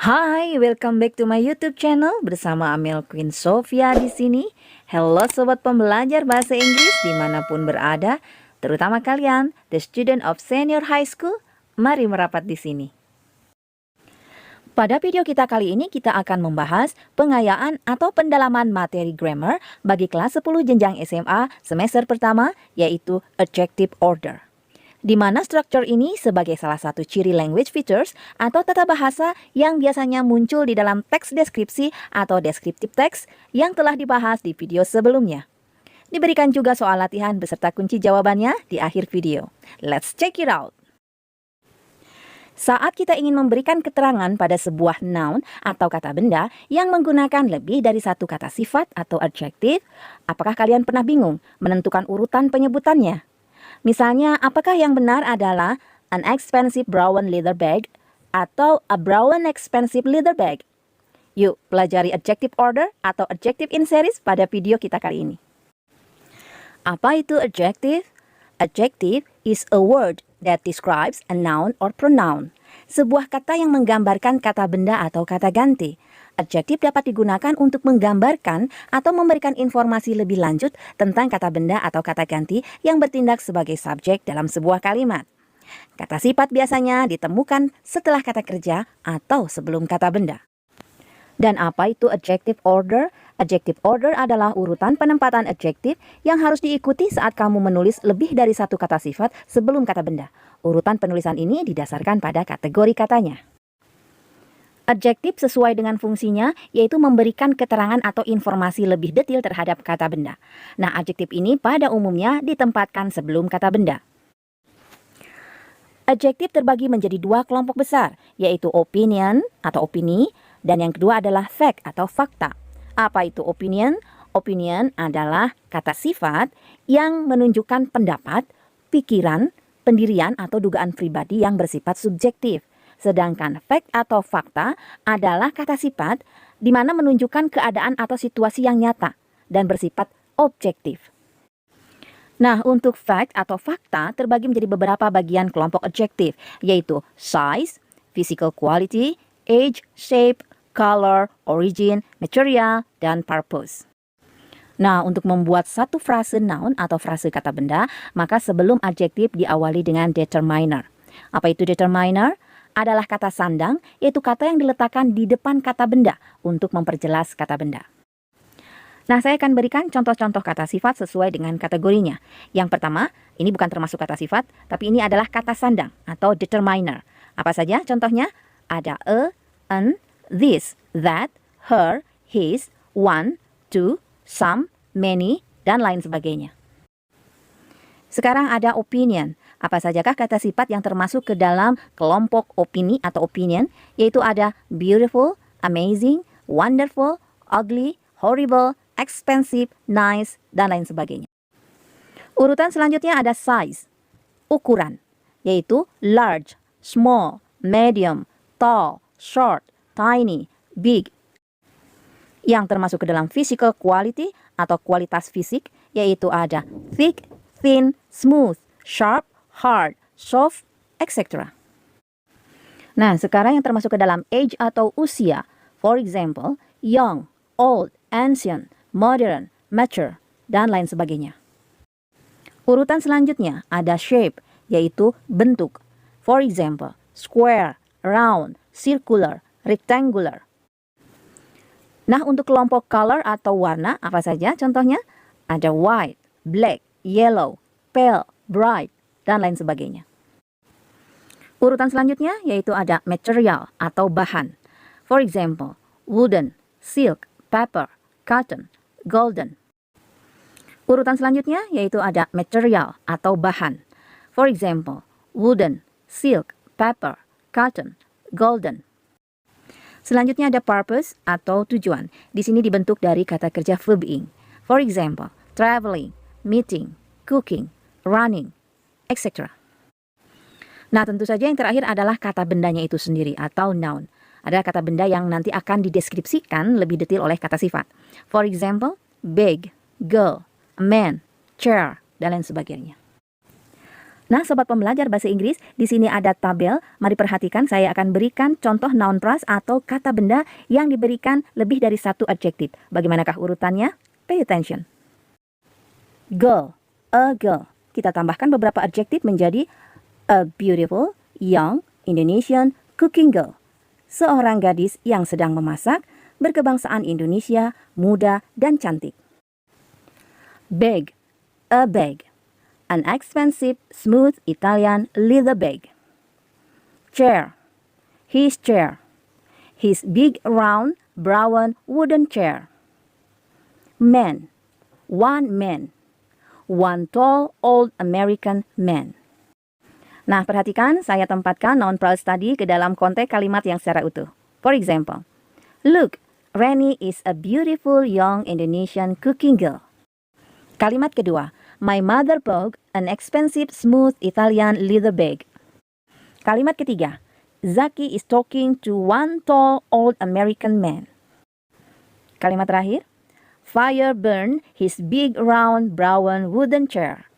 Hai, welcome back to my YouTube channel bersama Amel Queen Sofia di sini. Hello sobat pembelajar bahasa Inggris dimanapun berada, terutama kalian, the student of senior high school. Mari merapat di sini. Pada video kita kali ini kita akan membahas pengayaan atau pendalaman materi grammar bagi kelas 10 jenjang SMA semester pertama, yaitu adjective order. Di mana struktur ini sebagai salah satu ciri language features atau tata bahasa yang biasanya muncul di dalam teks deskripsi atau descriptive text yang telah dibahas di video sebelumnya. Diberikan juga soal latihan beserta kunci jawabannya di akhir video. Let's check it out! Saat kita ingin memberikan keterangan pada sebuah noun atau kata benda yang menggunakan lebih dari satu kata sifat atau adjektif, apakah kalian pernah bingung menentukan urutan penyebutannya? Misalnya, apakah yang benar adalah an expensive brown leather bag atau a brown expensive leather bag? Yuk, pelajari adjective order atau adjective in series pada video kita kali ini. Apa itu adjective? Adjective is a word that describes a noun or pronoun. Sebuah kata yang menggambarkan kata benda atau kata ganti. Adjektif dapat digunakan untuk menggambarkan atau memberikan informasi lebih lanjut tentang kata benda atau kata ganti yang bertindak sebagai subjek dalam sebuah kalimat. Kata sifat biasanya ditemukan setelah kata kerja atau sebelum kata benda. Dan apa itu adjective order? Adjective order adalah urutan penempatan adjektif yang harus diikuti saat kamu menulis lebih dari satu kata sifat sebelum kata benda. Urutan penulisan ini didasarkan pada kategori katanya. Adjektif sesuai dengan fungsinya, yaitu memberikan keterangan atau informasi lebih detail terhadap kata benda. Nah, adjektif ini pada umumnya ditempatkan sebelum kata benda. Adjektif terbagi menjadi dua kelompok besar, yaitu opinion atau opini, dan yang kedua adalah fact atau fakta. Apa itu opinion? Opinion adalah kata sifat yang menunjukkan pendapat, pikiran, pendirian atau dugaan pribadi yang bersifat subjektif. Sedangkan fact atau fakta adalah kata sifat di mana menunjukkan keadaan atau situasi yang nyata dan bersifat objektif. Nah, untuk fact atau fakta terbagi menjadi beberapa bagian kelompok adjektif, yaitu size, physical quality, age, shape, color, origin, material, dan purpose. Nah, untuk membuat satu frase noun atau frase kata benda, maka sebelum adjektif diawali dengan determiner. Apa itu determiner? Adalah kata sandang, yaitu kata yang diletakkan di depan kata benda untuk memperjelas kata benda. Nah, saya akan berikan contoh-contoh kata sifat sesuai dengan kategorinya. Yang pertama, ini bukan termasuk kata sifat, tapi ini adalah kata sandang atau determiner. Apa saja contohnya? Ada a, an, this, that, her, his, one, two, some, many, dan lain sebagainya. Sekarang ada opinion. Apa sajakah kata sifat yang termasuk ke dalam kelompok opini atau opinion, yaitu ada beautiful, amazing, wonderful, ugly, horrible, expensive, nice, dan lain sebagainya. Urutan selanjutnya ada size, ukuran, yaitu large, small, medium, tall, short, tiny, big. Yang termasuk ke dalam physical quality atau kualitas fisik, yaitu ada thick, thin, smooth, sharp, hard, soft, etc. Nah, sekarang yang termasuk ke dalam age atau usia. For example, young, old, ancient, modern, mature, dan lain sebagainya. Urutan selanjutnya ada shape, yaitu bentuk. For example, square, round, circular, rectangular. Nah, untuk kelompok color atau warna, apa saja contohnya? Ada white, black, yellow, pale, bright, dan lain sebagainya. Urutan selanjutnya yaitu ada material atau bahan. For example, wooden, silk, paper, cotton, golden. Urutan selanjutnya yaitu ada material atau bahan. For example, wooden, silk, paper, cotton, golden. Selanjutnya ada purpose atau tujuan. Di sini dibentuk dari kata kerja verb ing. For example, traveling, meeting, cooking, running, etc. Nah, tentu saja yang terakhir adalah kata bendanya itu sendiri atau noun. Adalah kata benda yang nanti akan dideskripsikan lebih detail oleh kata sifat. For example, bag, girl, man, chair, dan lain sebagainya. Nah, sobat pembelajar bahasa Inggris, di sini ada tabel. Mari perhatikan, saya akan berikan contoh noun phrase atau kata benda yang diberikan lebih dari satu adjektif. Bagaimanakah urutannya? Pay attention. Girl, a girl. Kita tambahkan beberapa adjektif menjadi a beautiful, young, Indonesian, cooking girl. Seorang gadis yang sedang memasak, berkebangsaan Indonesia, muda, dan cantik. Bag, a bag. An expensive, smooth Italian leather bag. Chair, his chair. His big, round, brown wooden chair. Man, one man. One tall, old American man. Nah, perhatikan saya tempatkan noun phrase tadi ke dalam konteks kalimat yang secara utuh. For example, look, Reni is a beautiful young Indonesian cooking girl. Kalimat kedua, my mother bought an expensive smooth Italian leather bag. Kalimat ketiga, Zaki is talking to one tall old American man. Kalimat terakhir, fire burned his big round brown wooden chair.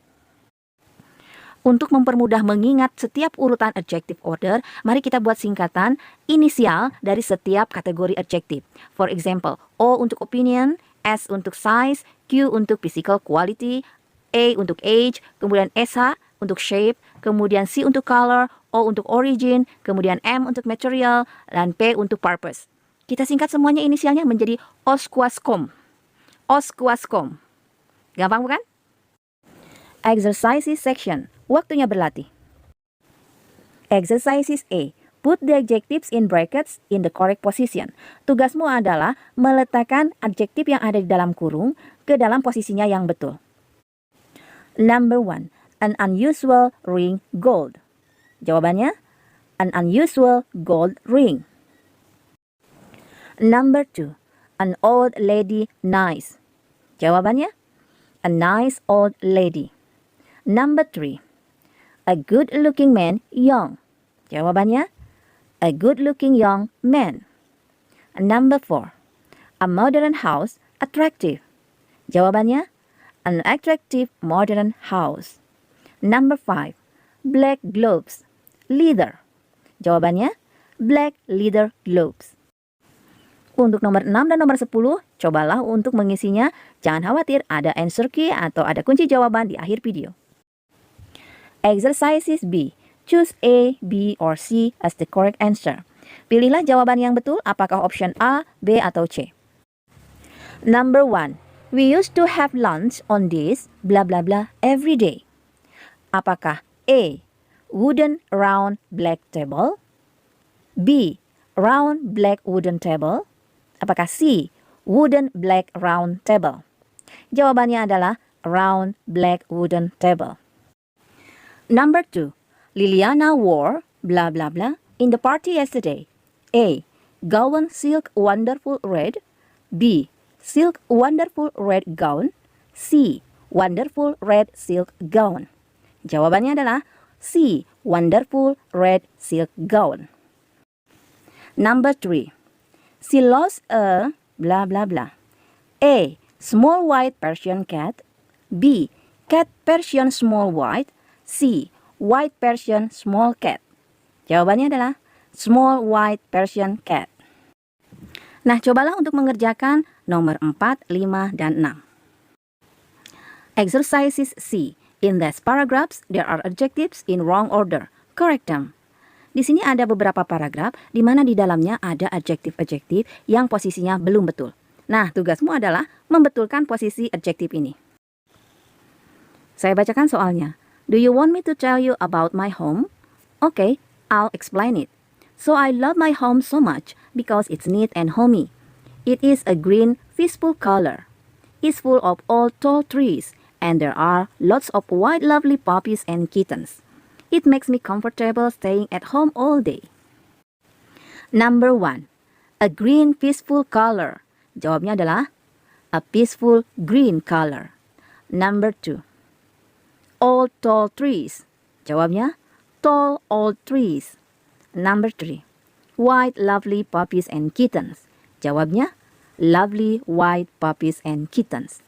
Untuk mempermudah mengingat setiap urutan adjective order, mari kita buat singkatan inisial dari setiap kategori adjektif. For example, O untuk opinion, S untuk size, Q untuk physical quality, A untuk age, kemudian SH untuk shape, kemudian C untuk color, O untuk origin, kemudian M untuk material, dan P untuk purpose. Kita singkat semuanya inisialnya menjadi OSQUASCOM. OSQUASCOM. Gampang bukan? Exercises section. Waktunya berlatih. Exercises A. Put the adjectives in brackets in the correct position. Tugasmu adalah meletakkan adjektif yang ada di dalam kurung ke dalam posisinya yang betul. Number 1. An unusual ring gold. Jawabannya, an unusual gold ring. Number 2. An old lady nice. Jawabannya, a nice old lady. Number 3. A good-looking man young. Jawabannya, a good-looking young man. Number 4. A modern house attractive. Jawabannya, an attractive modern house. Number 5. Black gloves. Leather. Jawabannya, black leather gloves. Untuk nomor 6 dan nomor 10, cobalah untuk mengisinya. Jangan khawatir, ada answer key atau ada kunci jawaban di akhir video. Exercises B. Choose A, B, or C as the correct answer. Pilihlah jawaban yang betul, apakah option A, B, atau C. Number 1. We used to have lunch on this blah blah blah every day. Apakah A, wooden round black table, B, round black wooden table, apakah C, wooden black round table? Jawabannya adalah round black wooden table. Number 2. Liliana wore blah blah blah in the party yesterday. A, gown silk wonderful red, B, silk wonderful red gown, C, wonderful red silk gown. Jawabannya adalah C, wonderful red silk gown. Number 3. She lost a blah blah blah. A, small white Persian cat, B, cat Persian small white, C, white Persian small cat. Jawabannya adalah small white Persian cat. Nah, cobalah untuk mengerjakan nomor 4, 5, dan 6. Exercises C. In these paragraphs, there are adjectives in wrong order. Correct them. Di sini ada beberapa paragraf di mana di dalamnya ada adjektif-adjektif yang posisinya belum betul. Nah, tugasmu adalah membetulkan posisi adjektif ini. Saya bacakan soalnya. Do you want me to tell you about my home? Okay, I'll explain it. So I love my home so much because it's neat and homey. It is a green, peaceful color. It's full of old tall trees, and there are lots of white lovely puppies and kittens. It makes me comfortable staying at home all day. Number 1. A green, peaceful color. Jawabnya adalah a peaceful green color. Number 2. Old tall trees. Jawabnya, tall old trees. Number 3. White lovely puppies and kittens. Jawabnya, lovely white puppies and kittens.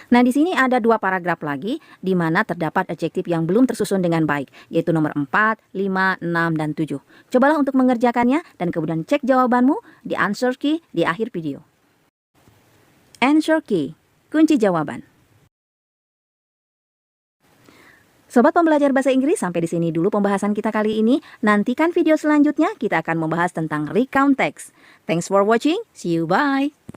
Nah, di sini ada dua paragraf lagi di mana terdapat adjektif yang belum tersusun dengan baik, yaitu nomor 4, 5, 6, dan 7. Cobalah untuk mengerjakannya dan kemudian cek jawabanmu di answer key di akhir video. Answer key, kunci jawaban. Sobat pembelajar bahasa Inggris, sampai di sini dulu pembahasan kita kali ini. Nantikan video selanjutnya, kita akan membahas tentang recount text. Thanks for watching, see you, bye!